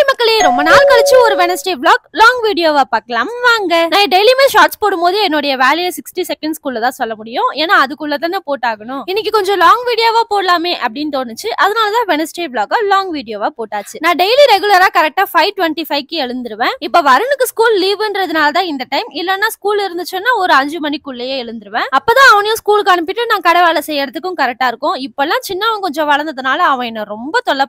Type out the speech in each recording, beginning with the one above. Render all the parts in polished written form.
மக்களே, ரொம்ப நாள் கழிச்சு ஒரு வெனஸ்டே vlog லாங் வீடியோவா பார்க்கலாம் வாங்க. நான் டெய்லியுமே ஷார்ட்ஸ் போடும்போது என்னோட வேலையை 60 செகண்ட்ஸ்க்குள்ள தான் சொல்ல முடியும். ஏன்னா அதுக்குள்ள தானே போட்டாகணும். இன்னைக்கு கொஞ்சம் லாங் வீடியோவா போடலாமே அப்படின்னு தோணுச்சு. அதனால தான் வெனஸ்டே vlog லாங் வீடியோவா போட்டாச்சு. நான் டெய்லி ரெகுலரா கரெக்டா 5:25க்கு எழுந்துருவேன். இப்ப வருணுக்கு ஸ்கூல் லீவுன்றதுனால தான் இந்த டைம். இல்லன்னா ஸ்கூல் இருந்துச்சுன்னா ஒரு 5 மணிக்குள்ளேயே எழுந்துருவேன். அப்பதான் அவனையும் ஸ்கூலுக்கு அனுப்பிட்டு நான் கடை வேலை செய்யறதுக்கும் கரெக்டா இருக்கும். இப்பெல்லாம் சின்னவன் கொஞ்சம் வளர்ந்ததுனால அவன் என்ன ரொம்ப தொல்லை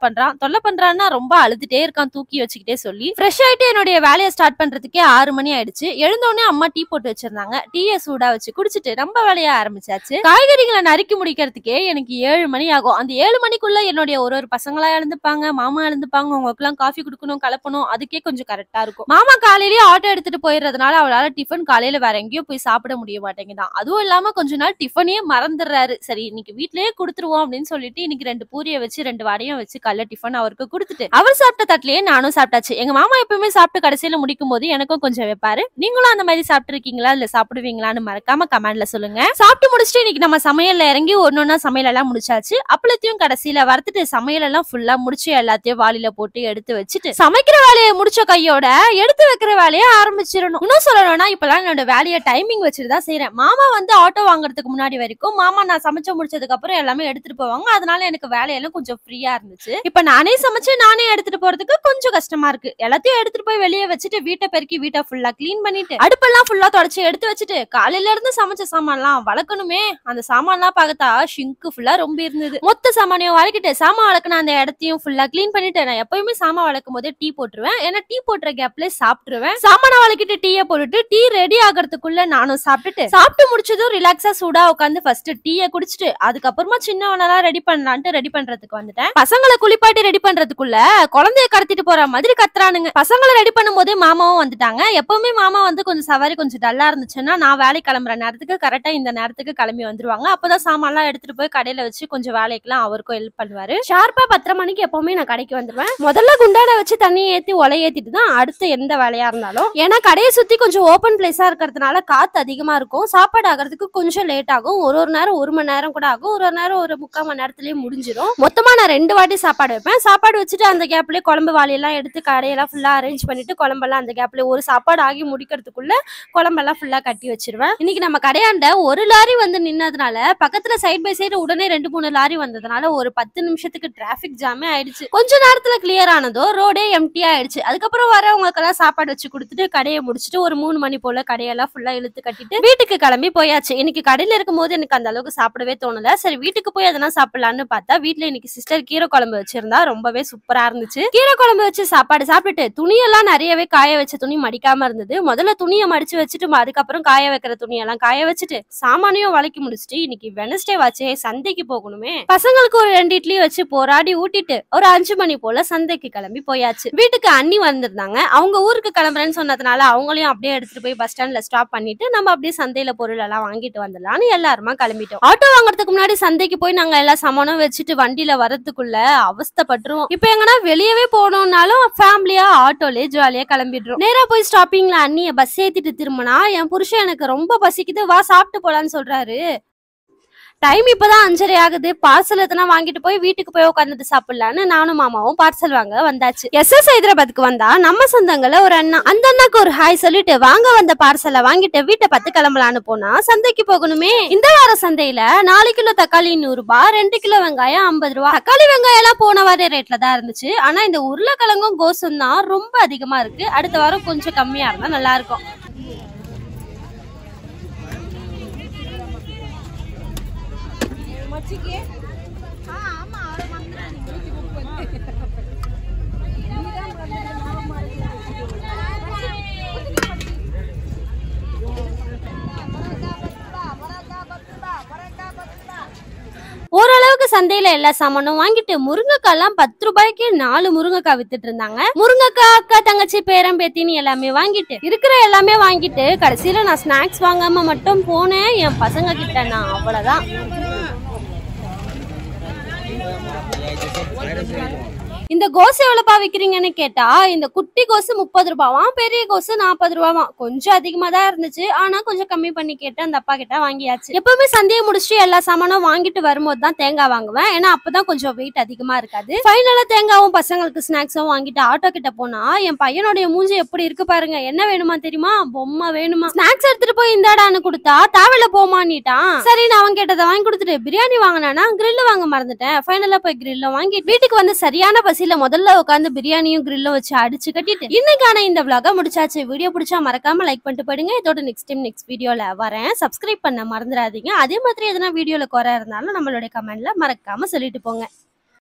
பண்றான்னா ரொம்ப அழுதுட்டே இருக்கான், தூக்கி வச்சுக்கிட்டே சொல்லி. ஃப்ரெஷ் ஆயிட்டு என்னுடைய வேலையை ஸ்டார்ட் பண்றதுக்கே 6 மணி ஆயிடுச்சு. எழுந்தோடனே அம்மா டீ போட்டு வச்சிருந்தாங்க. டீயை சூடா வச்சு குடிச்சிட்டு நம்ம வேலையை ஆரம்பிச்சாச்சு. காய்கறிகளை நறுக்கி முடிக்கிறதுக்கே எனக்கு 7 மணி ஆகும். அந்த 7 மணிக்குள்ள என்னுடைய ஒரு பசங்களா எழுந்துப்பாங்க, மாமா எழுந்துப்பாங்க, உங்களுக்கு எல்லாம் காஃபி குடுக்கணும், கலப்பணும். அதுக்கே கொஞ்சம் கரெக்டா இருக்கும். மாமா காலையிலேயே ஆட்டோ எடுத்துட்டு போயிடுறதுனால அவளால டிஃபன் காலையில வேற எங்கேயும் போய் சாப்பிட முடிய மாட்டேங்குதான். அதுவும் இல்லாம கொஞ்ச நாள் டிஃபனே மறந்துடுறாரு. சரி இன்னைக்கு வீட்லயே கொடுத்துருவோம் அப்படின்னு சொல்லிட்டு இன்னைக்கு 2 பூரியை வச்சு 2 வடையும் வச்சு கல்ல டிஃபன் அவருக்கு கொடுத்துட்டு அவர் சாப்பிட்ட தட்டிலேயே நானும் சாப்பிட்டாச்சு. எங்க மாமா எப்பவுமே சாப்பிட்டு கடைசியில முடிக்கும் போது எனக்கும் கொஞ்சம் வைப்பாரு. நீங்களும் அந்த மாதிரி சாப்பிட்டு இருக்கீங்களா இல்ல சாப்பிடுவீங்களான்னு மறக்காம கமெண்ட்ல சொல்லுங்க. சாப்பிட்டு முடிச்சுட்டு இன்னைக்கு நம்ம சமையல்ல இறங்கி ஒன்னொன்னா சமையல் எல்லாம் முடிச்சாச்சு. அப்பளத்தையும் கடைசியில வறுத்துட்டு சமையல் எல்லாம் ஃபுல்லா முடிச்சு எல்லாத்தையும் வாளில போட்டு எடுத்து வச்சுட்டு சமைக்கிற வேலையை முடிச்ச கையோட எடுத்து வைக்கிற வேலையை ஆரம்பிச்சிடணும். இன்னும் சொல்லணும்னா இப்பெல்லாம் என்னோட வேலையை டைமிங் வச்சுட்டு தான் செய்யறேன். மாமா வந்து ஆட்டோ வாங்குறதுக்கு முன்னாடி வரைக்கும் மாமா நான் சமைச்சு முடிச்சதுக்கு அப்புறம் எல்லாமே எடுத்துட்டு போவாங்க. அதனால எனக்கு வேலையெல்லாம் கொஞ்சம் ஃப்ரீயா இருந்துச்சு. இப்ப நானே சமைச்சு நானே எடுத்துட்டு போறதுக்கு கொஞ்சம் கஷ்டமா இருக்கு. எல்லாத்தையும் எடுத்துட்டு போய் வெளியே வச்சுட்டு வீட்டை பெருக்கி வீட்டை ஃபுல்லா கிளீன் பண்ணிட்டு அடுப்பெல்லாம் ஃபுல்லா தொடச்சு எடுத்து வச்சுட்டு காலையில இருந்து சமைச்ச சாமான்லாம் வளர்க்கணுமே. அந்த சாமான்லாம் பார்த்தா ஷிங்க் ஃபுல்லா ரொம்ப இருந்தது. மொத்த சாமானையும் வளர்க்கிட்டு சாமான் வளர்க்கணும் அந்த இடத்தையும் ஃபுல்லா கிளீன் பண்ணிட்டு நான் எப்பயுமே சாமான் வளர்க்கும் போதே டீ போட்டுருவேன். ஏன்னா டீ போட்டுற கேப்ல சாப்பிட்டுருவேன். சாமான வளர்க்கிட்டு டீயை போட்டுட்டு டீ ரெடி ஆகிறதுக்குள்ள நானும் சாப்பிட்டு முடிச்சதும் ரிலாக்ஸா சூடா உட்காந்து ஃபர்ஸ்ட் டீயை குடிச்சிட்டு அதுக்கப்புறமா சின்னவனெல்லாம் ரெடி பண்ணலான்ட்டு ரெடி பண்றதுக்கு வந்துட்டேன். பசங்களை குளிப்பாட்டி ரெடி பண்றதுக்குள்ள குழந்தைய கடத்திட்டு போற மாதிரி கத்துறானுங்க. பசங்களை ரெடி பண்ணும் போதே மாமாவும் வந்துட்டாங்க. எப்பவுமே மாமா வந்து கொஞ்சம் சவாரி கொஞ்சம் டல்லா இருந்துச்சுன்னா நான் வேலை கிளம்புற நேரத்துக்கு கரெக்டா இந்த நேரத்துக்கு கிளம்பி வந்துருவாங்க. அப்பதான் சாமான் எல்லாம் எடுத்துட்டு போய் கடையில வச்சு கொஞ்சம் வேலைக்கெல்லாம் அவருக்கும் ஹெல்ப் பண்ணுவாரு. ஷார்ப்பா 10:30 மணிக்கு எப்பவுமே நான் கடைக்கு வந்துருவேன். முதல்ல குண்டான வச்சு தண்ணியை ஏத்தி ஒலை ஏத்திட்டு தான் அடுத்து எந்த வேலையா இருந்தாலும். ஏன்னா கடையை சுத்தி கொஞ்சம் ஓப்பன் பிளேஸா இருக்கிறதுனால காத்து அதிகமா இருக்கும். சாப்பாடு ஆகிறதுக்கு கொஞ்சம் லேட் ஆகும். ஒரு நேரம் 1 மணி நேரம் கூட ஆகும். ஒரு நேரம் ஒரு 3/4 மணி நேரத்திலேயே முடிஞ்சிடும். மொத்தமா நான் 2 வாட்டி சாப்பாடு வைப்பேன். சாப்பாடு வச்சுட்டு அந்த கேப்லயே குழம்பு வாளியெல்லாம் எடுத்து கடையெல்லாம் ஃபுல்லா அரேஞ்ச் பண்ணிட்டு குழம்பெல்லாம் அந்த கேப்ல ஒரு சாப்பாடு ஆகி முடிக்கிறதுக்குள்ள குழம்பெல்லாம் ஃபுல்லா கட்டி வச்சிருவேன். இன்னைக்கு நம்ம கடையாண்ட ஒரு லாரி வந்து நின்னதுனால பக்கத்துல சைட் பை சைடு உடனே 2-3 லாரி வந்ததுனால ஒரு 10 நிமிஷத்துக்கு டிராபிக் ஜாமே ஆயிடுச்சு. கொஞ்ச நேரத்துல கிளியர் ஆனதோ ரோடே எம்டியா ஆயிடுச்சு. அதுக்கப்புறம் வரவங்களுக்கெல்லாம் சாப்பாடு வச்சு கொடுத்துட்டு கடையை முடிச்சுட்டு ஒரு 3 மணி போல கடையெல்லாம் ஃபுல்லா இழுத்து கட்டிட்டு வீட்டுக்கு கிளம்பி போயாச்சு. இன்னைக்கு கடையில இருக்கும் போது எனக்கு அந்த அளவுக்கு சாப்பிடவே தோணல. சரி வீட்டுக்கு போய் எதனா சாப்பிடலான்னு பார்த்தா வீட்டுல இன்னைக்கு சிஸ்டர் கீரை குழம்பு வச்சிருந்தா ரொம்பவே சூப்பரா இருந்துச்சு. கீரை குழம்பு வச்சு சாப்பாடு சாப்பிட்டு துணியெல்லாம் நிறையவே காய வச்ச துணி மடிக்காம இருந்தது. முதல்ல துணியை மடிச்சு வச்சுட்டு அதுக்கப்புறம் காய வைக்கிற துணியெல்லாம் காய வச்சுட்டு சாமானையும் வளைக்கி முடிச்சுட்டு இன்னைக்கு வெனஸ்டே வாச்சே சந்தைக்கு போகணுமே. பசங்களுக்கு ஒரு 2 இட்லி வச்சு போராடி ஊட்டிட்டு ஒரு 5 மணி போல சந்தைக்கு கிளம்பி போயாச்சு. வீட்டுக்கு அண்ணி வந்திருந்தாங்க. அவங்க ஊருக்கு கிளம்புறேன்னு சொன்னதுனால அவங்களையும் அப்படியே எடுத்துட்டு போய் பஸ் ஸ்டாண்ட்ல ஸ்டாப் பண்ணிட்டு நம்ம அப்படியே சந்தையில பொருள் எல்லாம் வாங்கிட்டு வந்துடலாம்னு எல்லாருமா கிளம்பிட்டோம். ஆட்டோ வாங்குறதுக்கு முன்னாடி சந்தைக்கு போய் நாங்க எல்லா சாமானும் வச்சுட்டு வண்டியில வரதுக்குள்ள அவஸ்தைப்பட்டுருவோம். இப்ப எங்கன்னா வெளியவே போனோம்னாலும் ஃபேமிலியா ஆட்டோலே ஜாலியா கிளம்பிடுறோம். நேரா போய் ஸ்டாப்பிங்ல அண்ணிய பஸ் ஏத்திட்டு திரும்பினா என் புருஷன் எனக்கு ரொம்ப பசிக்குது வா சாப்பிட்டு போலான்னு சொல்றாரு. டைம் இப்பதான் 5:30 ஆகுது. பார்சல் எத்தனா வாங்கிட்டு போய் வீட்டுக்கு போய் உட்காந்துட்டு சாப்பிடலான்னு நானும் மாமாவும் பார்சல் வாங்க வந்தாச்சு. SS ஹைதராபாத்துக்கு வந்தா நம்ம சொந்தங்கள ஒரு அண்ணா. அந்த அண்ணாக்கு ஒரு ஹாய் சொல்லிட்டு வாங்க வந்த பார்சலை வாங்கிட்டு வீட்டை பார்த்து கிளம்பலான்னு போனா சந்தைக்கு போகணுமே. இந்த வார சந்தையில 4 கிலோ தக்காளி 100 ரூபாய், 2 கிலோ வெங்காயம் 50 ரூபாய். தக்காளி வெங்காயம் எல்லாம் போன வாரம் ரேட்ல தான் இருந்துச்சு. ஆனா இந்த உருளைக்கிழங்கும் கோசும் தான் ரொம்ப அதிகமா இருக்கு. அடுத்த வாரம் கொஞ்சம் கம்மியா இருந்தா நல்லா இருக்கும். ஓரளவுக்கு சந்தையில எல்லா சாமானும் வாங்கிட்டு முருங்கைக்காய் எல்லாம் 10 ரூபாய்க்கு 4 முருங்கைக்காய் வித்துட்டு இருந்தாங்க. முருங்கைக்காய் அக்கா தங்கச்சி பேரம் பேத்தின்னு எல்லாமே வாங்கிட்டு இருக்கிற எல்லாமே வாங்கிட்டு கடைசியில நான் ஸ்நாக்ஸ் வாங்காம மட்டும் போனேன். என் பசங்க கிட்ட நான் அவ்வளவுதான். இந்த கோஸ் எவ்வளவுப்பா விக்கிறீங்கன்னு கேட்டா இந்த குட்டி கோஸ் 30 ரூபாவாம், பெரிய கோஸ் 40 ரூபாவாம். கொஞ்சம் அதிகமா தான் இருந்துச்சு, ஆனா கொஞ்சம் கம்மி பண்ணி கேட்டு அந்த அப்பா கிட்ட வாங்கியாச்சு. எப்பவுமே சந்தையை முடிச்சுட்டு எல்லா சாமானும் வாங்கிட்டு வரும்போது தான் தேங்காய் வாங்குவேன், ஏன்னா அப்பதான் கொஞ்சம் வெயிட் அதிகமா இருக்காது. ஃபைனலா தேங்காவும் பசங்களுக்கு ஸ்நாக்ஸும் வாங்கிட்டு ஆட்டோ கிட்ட போனா என் பையனுடைய மூஞ்சி எப்படி இருக்கு பாருங்க. என்ன வேணுமா தெரியுமா? பொம்மை வேணுமா. ஸ்நாக்ஸ் எடுத்துட்டு போய் இந்தாடான்னு கொடுத்தா தாவல போமான்னிட்டான். சரி நான் அவன் கேட்டதை வாங்கி கொடுத்துட்டு பிரியாணி வாங்கினா கிரில் வாங்க மறந்துட்டேன். ஃபைனலா போய் கிரில்ல வாங்கி வீட்டுக்கு வந்து சரியான பசியில முதல்ல உட்காந்து பிரியாணியும் கிரில்லும் வச்சு அடிச்சு கட்டிட்டு இன்னைக்கான இந்த vlog முடிச்சாச்சு. வீடியோ பிடிச்சா மறக்காம லைக் பண்ணிட்டு போயிடுங்க. இதோட நெக்ஸ்ட் வீடியோல வரேன். சப்ஸ்கிரைப் பண்ண மறந்துடாதீங்க. அதே மாதிரி எதனா வீடியோல குறை இருந்தாலும் நம்மளுடைய கமெண்ட்ல மறக்காம சொல்லிட்டு போங்க.